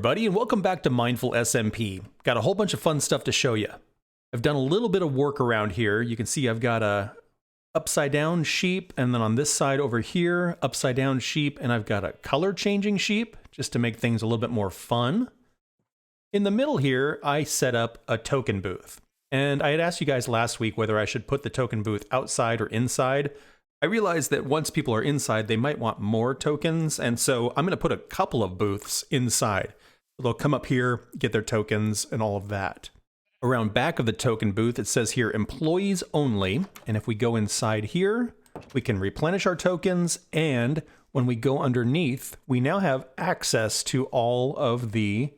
everybody, and welcome back to Mindful SMP. Got a whole bunch of fun stuff to show you. I've done a little bit of work around here. You can see I've got a upside down sheep, and then on this side over here, upside down sheep, and I've got a color changing sheep, just to make things a little bit more fun. In the middle here, I set up a token booth. And I had asked you guys last week whether I should put the token booth outside or inside. I realized that once people are inside, they might want more tokens, and so I'm going to put a couple of booths inside. They'll come up here, get their tokens, and all of that. Around back of the token booth, it says here, employees only, and if we go inside here, we can replenish our tokens, and when we go underneath, we now have access to all of the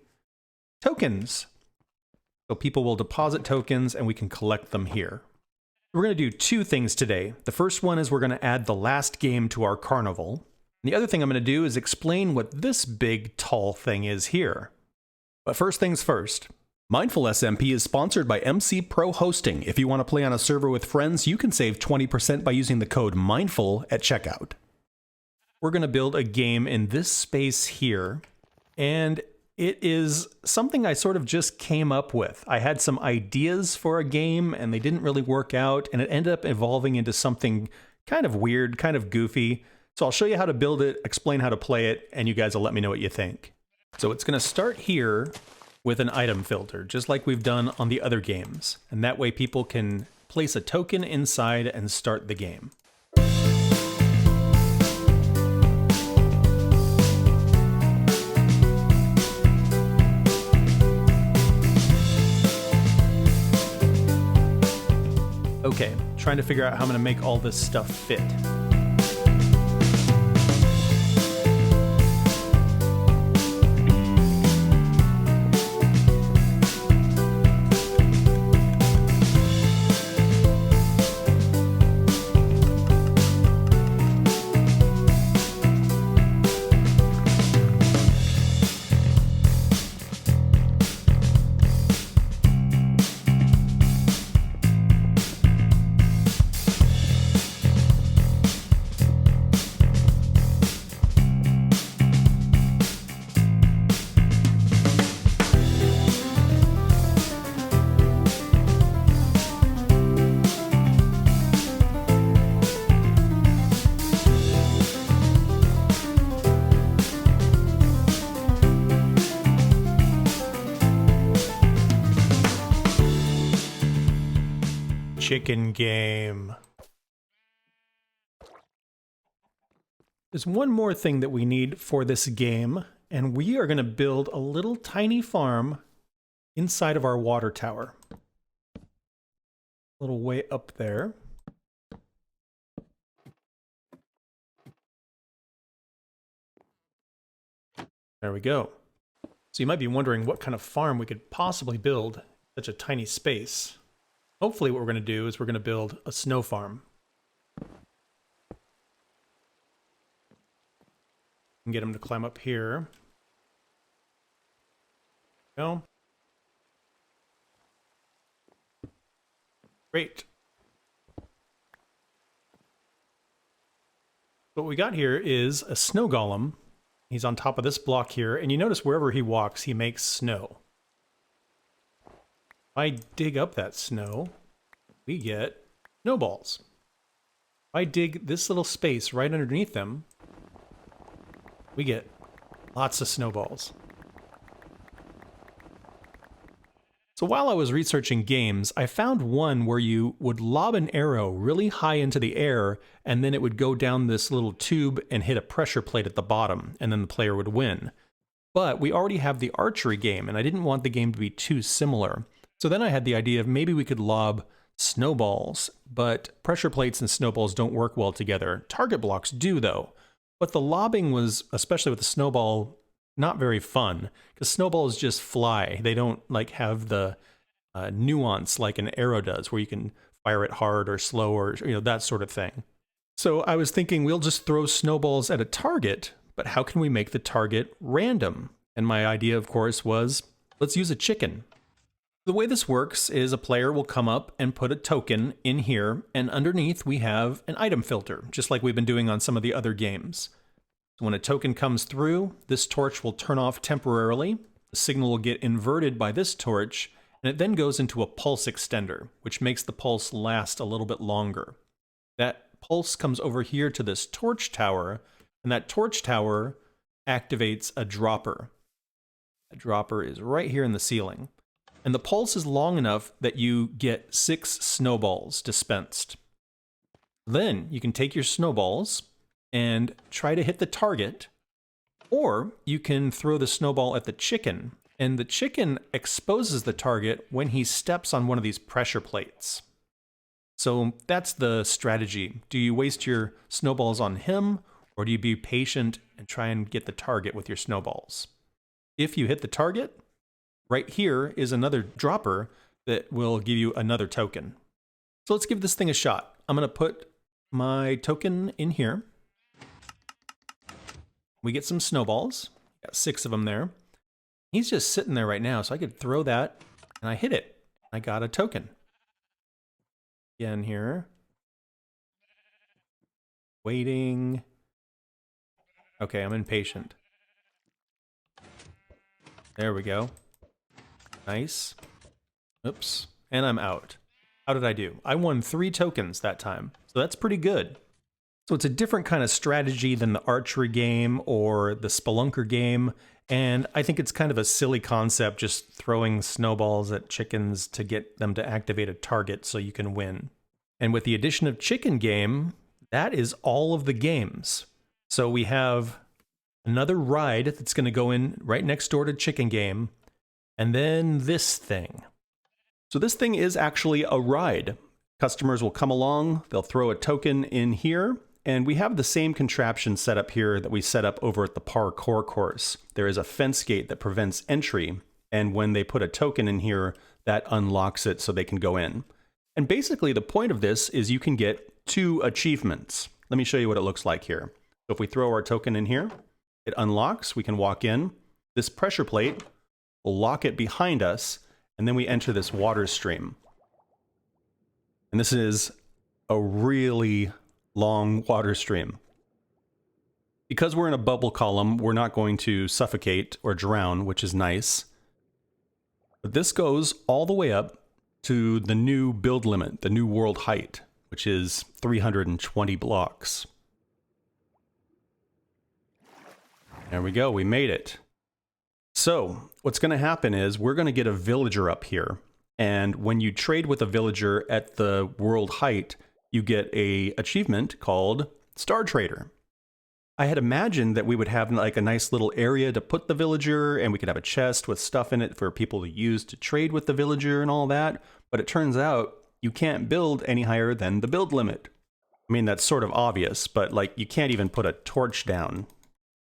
tokens. So people will deposit tokens, and we can collect them here. We're going to do two things today. The first one is we're going to add the last game to our Carnival. And the other thing I'm going to do is explain what this big, tall thing is here. But first things first. Mindful SMP is sponsored by MC Pro Hosting. If you want to play on a server with friends, you can save 20% by using the code MINDFUL at checkout. We're going to build a game in this space here, and it is something I sort of just came up with. I had some ideas for a game, and they didn't really work out, and it ended up evolving into something kind of weird, kind of goofy. So I'll show you how to build it, explain how to play it, and you guys will let me know what you think. So it's going to start here with an item filter, just like we've done on the other games. And that way people can place a token inside and start the game. Okay, trying to figure out how I'm going to make all this stuff fit. Chicken game. There's one more thing that we need for this game, and we are going to build a little tiny farm inside of our water tower. A little way up there. There we go. So you might be wondering what kind of farm we could possibly build in such a tiny space. Hopefully what we're going to do is we're going to build a snow farm. And get him to climb up here. Go. Great. What we got here is a snow golem. He's on top of this block here, and you notice wherever he walks, he makes snow. If I dig up that snow, we get snowballs. If I dig this little space right underneath them, we get lots of snowballs. So while I was researching games, I found one where you would lob an arrow really high into the air, and then it would go down this little tube and hit a pressure plate at the bottom, and then the player would win. But we already have the archery game, and I didn't want the game to be too similar. So then I had the idea of maybe we could lob snowballs, but pressure plates and snowballs don't work well together. Target blocks do, though. But the lobbing was, especially with the snowball, not very fun, because snowballs just fly. They don't like have the nuance like an arrow does, where you can fire it hard or slow or that sort of thing. So I was thinking we'll just throw snowballs at a target, but how can we make the target random? And my idea, of course, was let's use a chicken. The way this works is a player will come up and put a token in here, and underneath we have an item filter, just like we've been doing on some of the other games. So when a token comes through, this torch will turn off temporarily, the signal will get inverted by this torch, and it then goes into a pulse extender, which makes the pulse last a little bit longer. That pulse comes over here to this torch tower, and that torch tower activates a dropper. That dropper is right here in the ceiling. And the pulse is long enough that you get 6 snowballs dispensed. Then you can take your snowballs and try to hit the target, or you can throw the snowball at the chicken, and the chicken exposes the target when he steps on one of these pressure plates. So that's the strategy. Do you waste your snowballs on him, or do you be patient and try and get the target with your snowballs? If you hit the target, right here is another dropper that will give you another token. So let's give this thing a shot. I'm going to put my token in here. We get some snowballs. Got 6 of them there. He's just sitting there right now, so I could throw that, and I hit it. I got a token. Again here. Waiting. Okay, I'm impatient. There we go. Nice. Oops. And I'm out. How did I do? I won 3 tokens that time, so that's pretty good. So it's a different kind of strategy than the archery game or the spelunker game, and I think it's kind of a silly concept, just throwing snowballs at chickens to get them to activate a target so you can win. And with the addition of chicken game, that is all of the games. So we have another ride that's going to go in right next door to chicken game, and then this thing. So this thing is actually a ride. Customers will come along, they'll throw a token in here, and we have the same contraption set up here that we set up over at the parkour course. There is a fence gate that prevents entry, and when they put a token in here, that unlocks it so they can go in. And basically the point of this is you can get 2 achievements. Let me show you what it looks like here. So if we throw our token in here, it unlocks, we can walk in. This pressure plate will lock it behind us, and then we enter this water stream. And this is a really long water stream. Because we're in a bubble column, we're not going to suffocate or drown, which is nice. But this goes all the way up to the new build limit, the new world height, which is 320 blocks. There we go, we made it. So what's going to happen is we're going to get a villager up here. And when you trade with a villager at the world height, you get a achievement called Star Trader. I had imagined that we would have like a nice little area to put the villager, and we could have a chest with stuff in it for people to use to trade with the villager and all that. But it turns out you can't build any higher than the build limit. I mean, that's sort of obvious, but like you can't even put a torch down.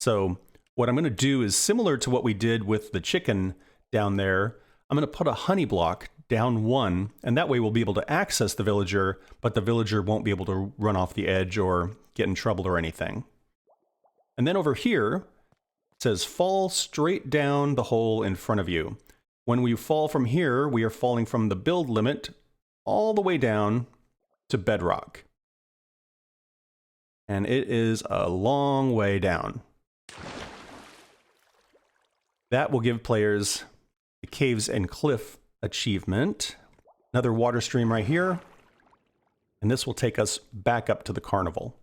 So what I'm going to do is similar to what we did with the chicken down there. I'm going to put a honey block down 1, and that way we'll be able to access the villager, but the villager won't be able to run off the edge or get in trouble or anything. And then over here, it says fall straight down the hole in front of you. When we fall from here, we are falling from the build limit all the way down to bedrock. And it is a long way down. That will give players the Caves and Cliff achievement. Another water stream right here. And this will take us back up to the carnival.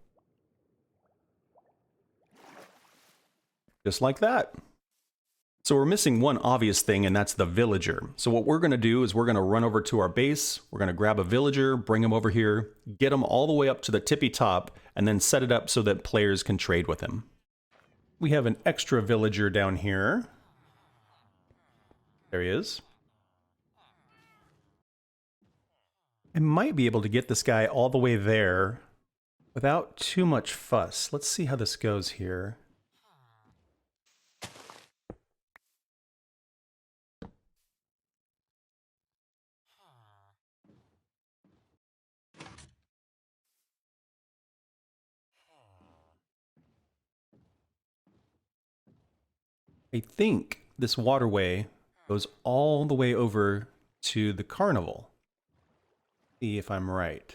Just like that. So we're missing one obvious thing, and that's the villager. So what we're going to do is we're going to run over to our base. We're going to grab a villager, bring him over here, get him all the way up to the tippy top, and then set it up so that players can trade with him. We have an extra villager down here. There he is. I might be able to get this guy all the way there without too much fuss. Let's see how this goes here. I think this waterway goes all the way over to the carnival. See if I'm right.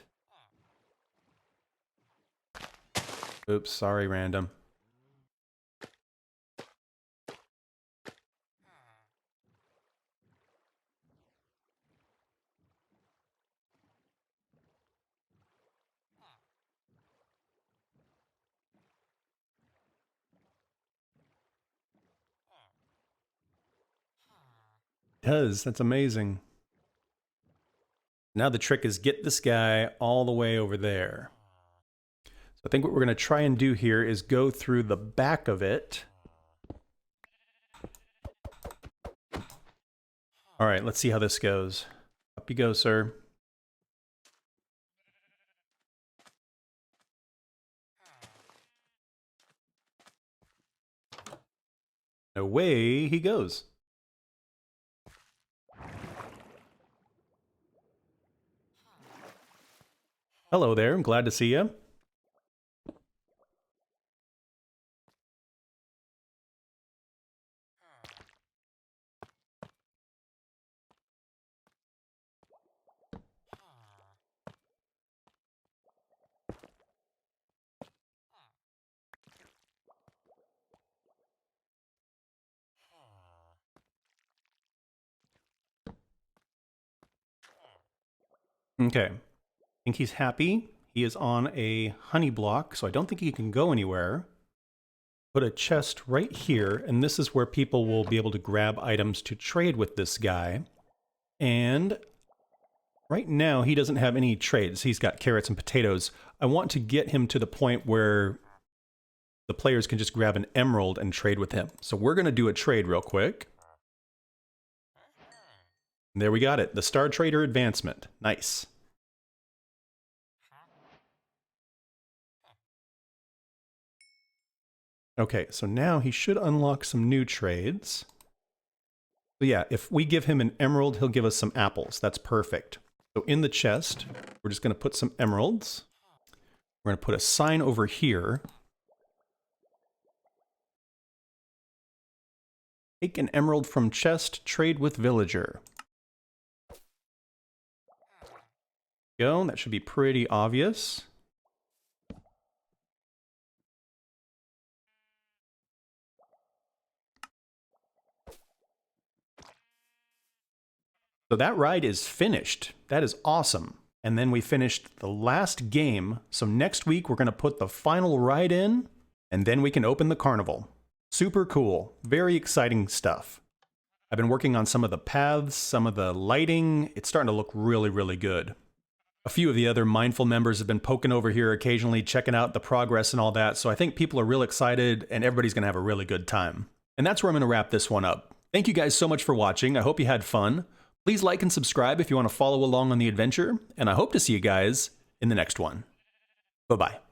Oops, sorry, random. does. That's amazing. Now the trick is get this guy all the way over there. So I think what we're going to try and do here is go through the back of it. All right, let's see how this goes. Up you go, sir. Away he goes. Hello there, I'm glad to see you. Okay, I think he's happy. He is on a honey block, so I don't think he can go anywhere. Put a chest right here, and this is where people will be able to grab items to trade with this guy. And right now, he doesn't have any trades. He's got carrots and potatoes. I want to get him to the point where the players can just grab an emerald and trade with him. So we're going to do a trade real quick. There we got it. The Star Trader advancement. Nice. Okay, so now he should unlock some new trades. So yeah, if we give him an emerald, he'll give us some apples. That's perfect. So in the chest, we're just going to put some emeralds. We're going to put a sign over here. Take an emerald from chest, trade with villager. Go, that should be pretty obvious. So that ride is finished. That is awesome. And then we finished the last game. So next week we're going to put the final ride in, and then we can open the carnival. Super cool. Very exciting stuff. I've been working on some of the paths, some of the lighting. It's starting to look really, really good. A few of the other Mindful members have been poking over here occasionally, checking out the progress and all that. So I think people are real excited and everybody's going to have a really good time. And that's where I'm going to wrap this one up. Thank you guys so much for watching. I hope you had fun. Please like and subscribe if you want to follow along on the adventure, and I hope to see you guys in the next one. Bye-bye.